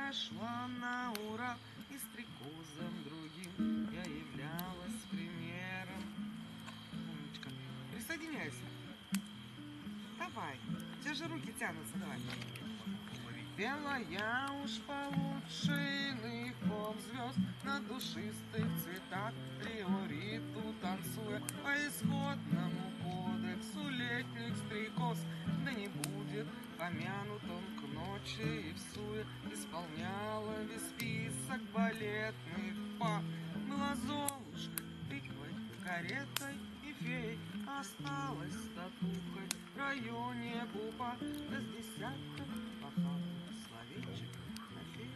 я шла на Урал, и стрекозом другим я являлась примером. Умничка. Присоединяйся. Давай. У тебя же руки тянутся, давай. Пела я уж получше иных звезд на душистых цветах триориту танцуя по исходному кодексу летних стрекоз. Да не будет помянут он к ночи и всуе исполняла весь список балетных па. Была Золушка, тыквой, каретой и феей, осталась статукой в районе Пупа, да с десятком похабных словечек на феи.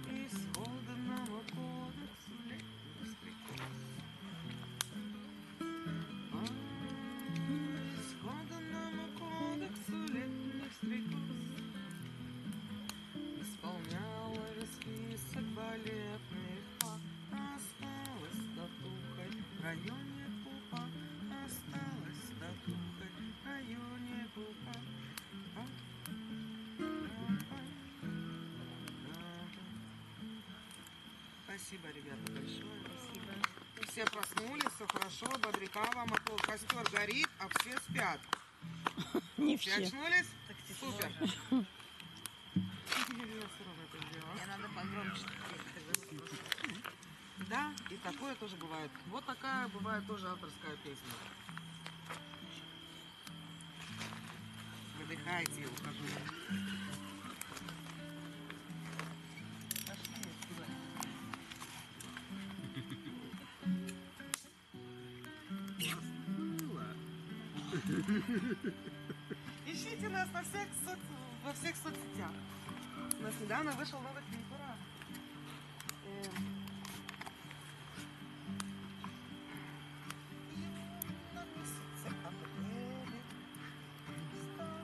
Исходному кодексу летних стрекоз. Исходному кодексу летних стрекоз исполняла весь список балетных па. Осталась статукой в районе Пупа. Осталась статукой в районе Пупа. Спасибо, ребята, большое. Спасибо. Все проснулись, все хорошо, бодряка вам, а то костер горит, а все спят. Не Все все. очнулись? Супер. Мне надо погромче. Да, и такое тоже бывает. Вот такая бывает тоже авторская песня. Выдыхайте, я ухожу. Ищите нас во всех соцсетях. У нас недавно вышел новый клип. Ура! На месяце апреле стал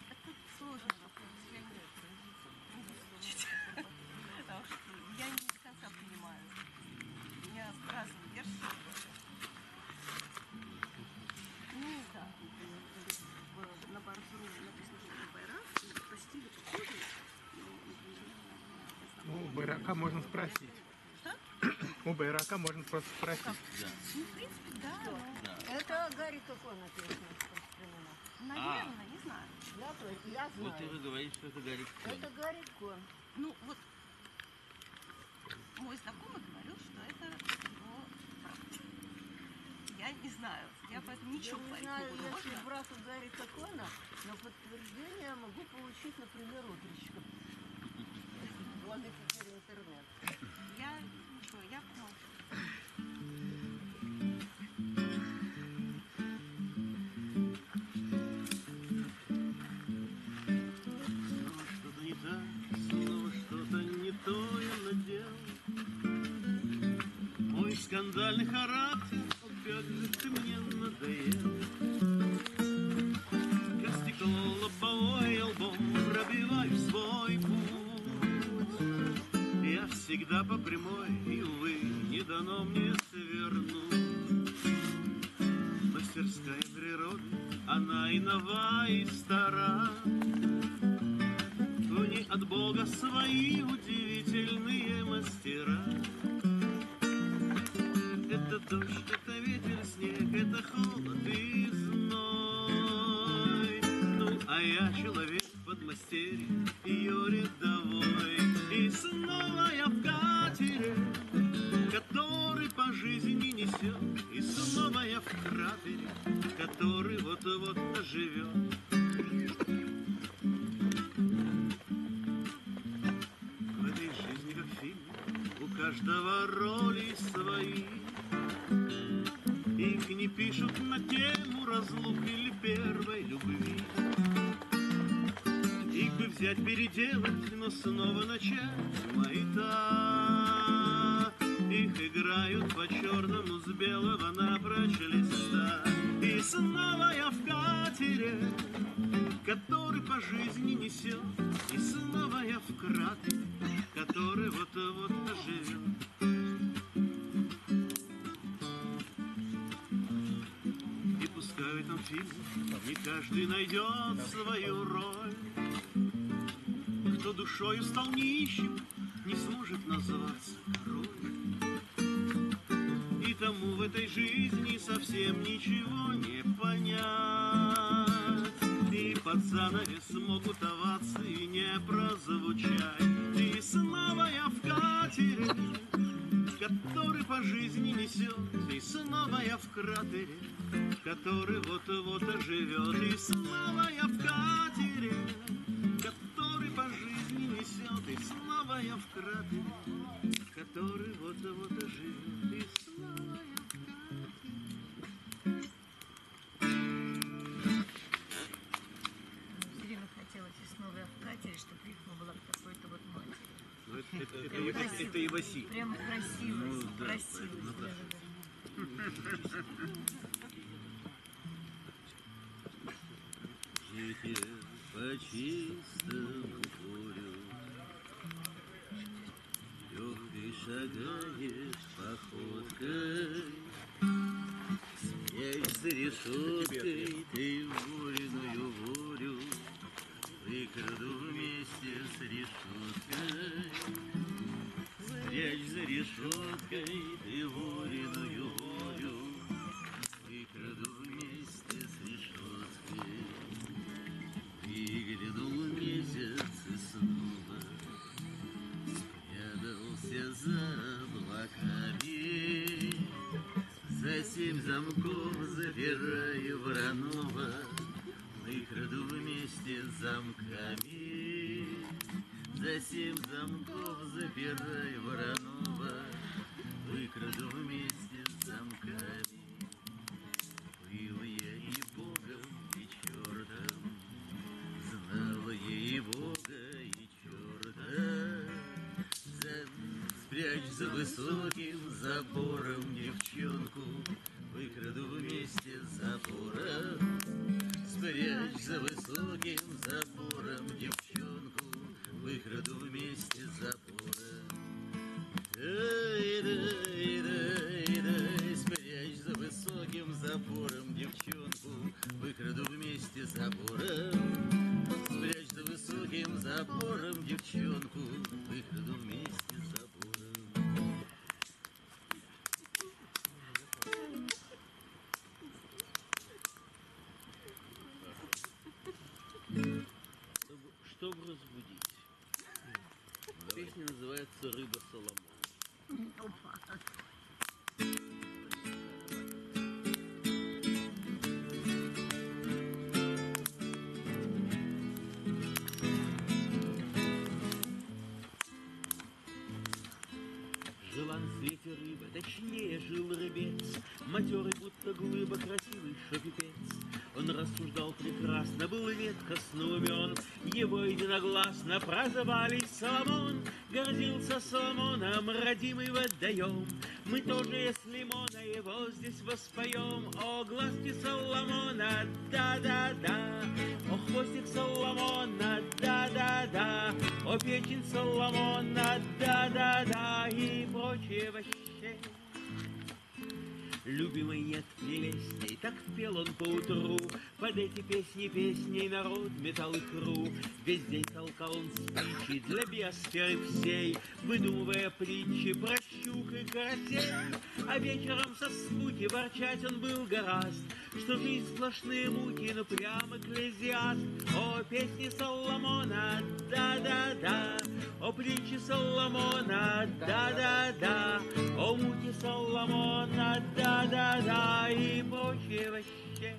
Это сложно. байрака можно спросить. У байрака можно просто спросить. Ну, в принципе, да. Это Гарри какой написано распространено? Наверное, не знаю. Я Вот и знаю. вы говорите, что это Гарри Кон. Это Гарри Кон. Ну, вот мой знакомый говорил, что это его брат. Я не знаю. Я поэтому Я ничего не говорить знаю, не буду. если Можно? брату Гарри Кона, но подтверждение могу получить, например, утречком. Благо теперь интернет. Я ничего, я помолчу. Что-то не так, снова что-то не то я надел. Мой скандальный характер, опять же ты мне надоел. Как стекло лобовое лбом пробиваю свой путь. Я всегда по прямой, и, увы, не дано мне свернуть. Мастерская природа, она и нова, и стара. В ней от Бога свои удивительные мастера. Это дождь, это ветер, снег, это холод и зной. Ну, а я человек подмастерье, ее рядовой. И снова я в катере, который по жизни несет. И снова я в кратере, который вот-вот оживет. В этой жизни, как фильм, у каждого роли свои. Их не пишут на тему разлук или первой любви. Их бы взять, переделать, но снова начать маята. Их играют по-черному с белого напрочь листа. И снова я в катере, который по жизни несет. И снова я в кратере, который вот-вот оживет. И пускай в этом фильме не каждый найдет свою роль. Кто душою стал нищим, не сможет назваться король. И тому в этой жизни совсем ничего не понять. И под занавес могут овации не прозвучать. И снова я в катере, который по жизни несет. И снова я в кратере, который вот-вот оживет. И снова я в катере, который по жизни несет. И снова я в кратере, который вот-вот оживет. И снова я в Все время хотелось и снова я в катере, чтобы рифма была в какой-то вот матери. Это и Васи. Прям красиво, Ну, да, красиво. ну, да. Житие по чистому полю, легкой шагаешь походкой, смеешь за решеткой ты вольную волю, выкраду вместе с решеткой. Спрячь за решеткой ты вольную волю, выкраду вместе с решеткой. Выглянул месяц и снова спрятался за облаками. За 7 замков запираю Воронова, выкраду вместе с замками. За 7 замков запирай Воронова, выкраду вместе с замками. Был я и богом, и чертом, знала я и бога, и черта. Спрячь за высоким забором девчонку, выкраду вместе с забором. Спрячь за высоким забором девчонку, выкраду вместе с забором. Спрячь за высоким забором девчонку, выкраду вместе с забором. Спрячь за высоким забором девчонку, выкраду вместе с забором. называется рыба Соломон. Жила на свете рыба, точнее жил рыбец, матерый, будто глыба, красивый шопипец. Он рассуждал прекрасно, был редкостно умен, его единогласно прозвали Соломон. Гордился Соломоном родимый водоем, мы тоже с лимона его здесь воспоем. О, глазки Соломона, да-да-да, о, хвостик Соломона, да-да-да, о, печень Соломона, да-да-да, и прочее вообще. Любимый нет прелестей, так пел он поутру, под эти песни народ метал икру. Весь день толкал он спичи для биосферы всей, выдумывая притчи про щук и карасей. А вечером со скуки ворчать он был гораст, что жизнь сплошные муки, но прям экклезиаст. О, песни Соломона, да-да-да, о, притчи Соломона, да-да-да, о, муки Соломона, да-да-да, и прочее вообще.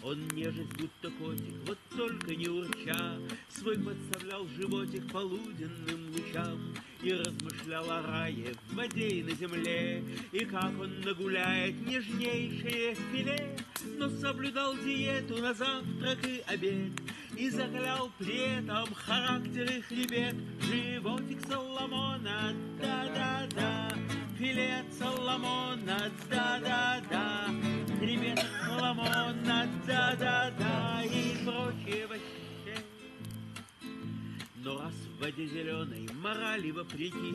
Он нежить, будто котик, вот только не урча, свой подставлял животик полуденным лучам и размышлял о рае в воде и на земле, и как он нагуляет нежнейшее филе, но соблюдал диету на завтрак и обед и закалял при этом характер и хребет. Животик Соломона, да-да-да, филе от Соломона, да-да-да, хребет Соломона, да-да-да, и прочее вообще. Но раз в воде зеленой, морали вопреки,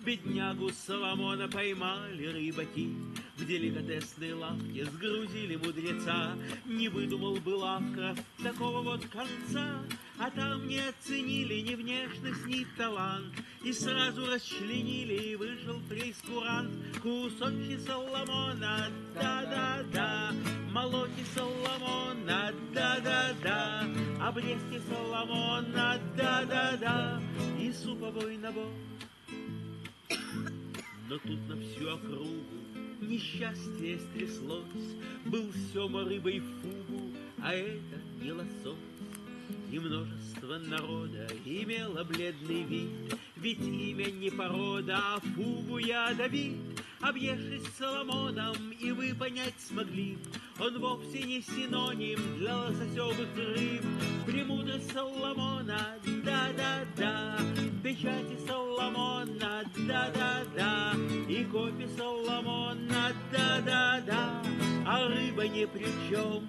беднягу Соломона поймали рыбаки. В деликатесной лавке сгрузили мудреца, не выдумал бы Лавкрафт такого вот конца. А там не оценили ни внешность, ни талант, и сразу расчленили, и вышел прейскурант. Кусочки Соломона, да-да-да, молоки Соломона, да-да-да, обрезки Соломона, да-да-да, и суповой набор. Но тут на всю округу несчастье стряслось, был Сема рыбой фугу, а это не лосось. И множество народа имело бледный вид, ведь имя не порода, а фугу ядовит. Объевшись Соломоном, и вы понять смогли, он вовсе не синоним для лососевых рыб. Премудрость Соломона, да-да-да, печати Соломона, да-да-да, и копи Соломона, да-да-да, а рыба ни при чем.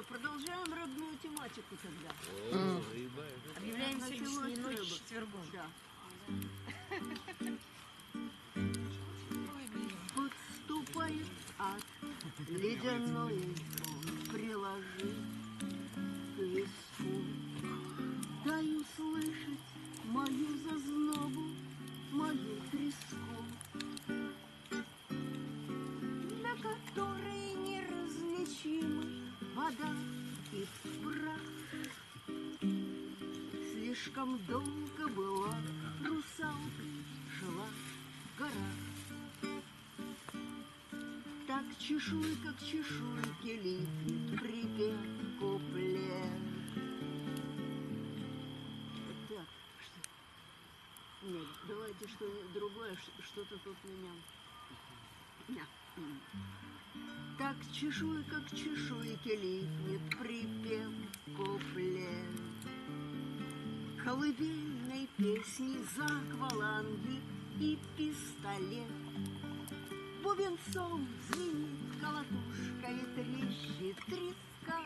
Продолжаем родную тематику тогда. О, рыба. Объявляем Началось сегодняшнюю ночь рыба. четвергом. Да. Подступает ад, ледяной приложи к виску. Дай услышать мою зазнобу, мою треску, для которой неразличимы вода и прах. Слишком долго была русалкой, жила в горах. Так чешуйка к чешуйке липнет, припев куплет. Так, что? Нет, давайте что-нибудь другое, что-то тут меня... Так чешуйка к чешуйке липнет, припев куплет. Колыбельной песни за акваланги и пистолет. Бубенцом звенит колотушка и трещит треска,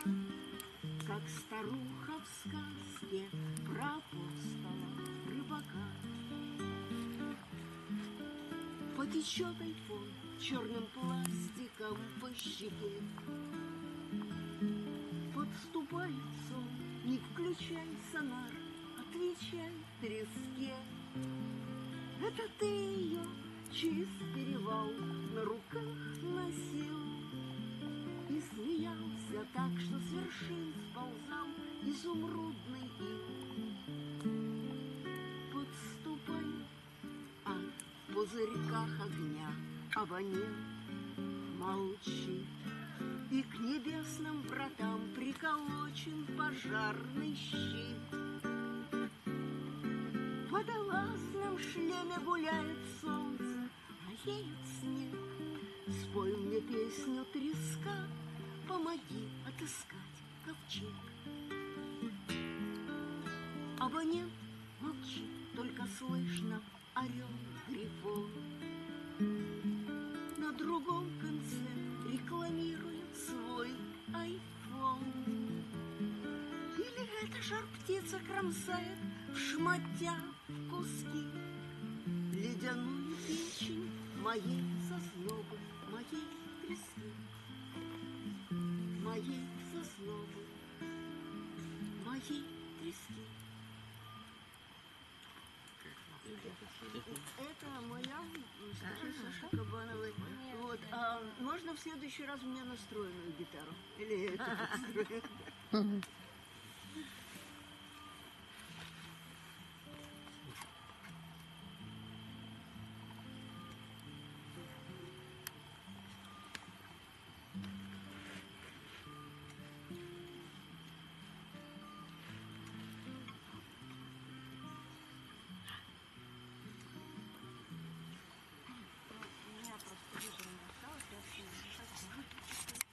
как старуха в сказке про апостола рыбака. Потечет айфон черным пластиком по щеке, Подступает сон, не включай сонар, отвечай треске. Это ты ее через перевал на руках носил и смеялся так, что с вершин сползал изумрудный ил. Подступай, а в пузырьках огня абонент молчит, и к небесным вратам приколочен пожарный щит. В водолазном шлеме гуляет солнце, роеет снег. Спой мне песню треска, помоги отыскать ковчег. Абонент молчит, только слышно орел грифон. На другом конце рекламирует свой айфон. Или эта жар-птица кромсает в шматья в куски ледяную печень моей зазнобы, моей трески, моей зазнобы, моей трески. Это моя, Саша Кабановой. Вот. А можно в следующий раз мне настроенную гитару? Или эту настроенную?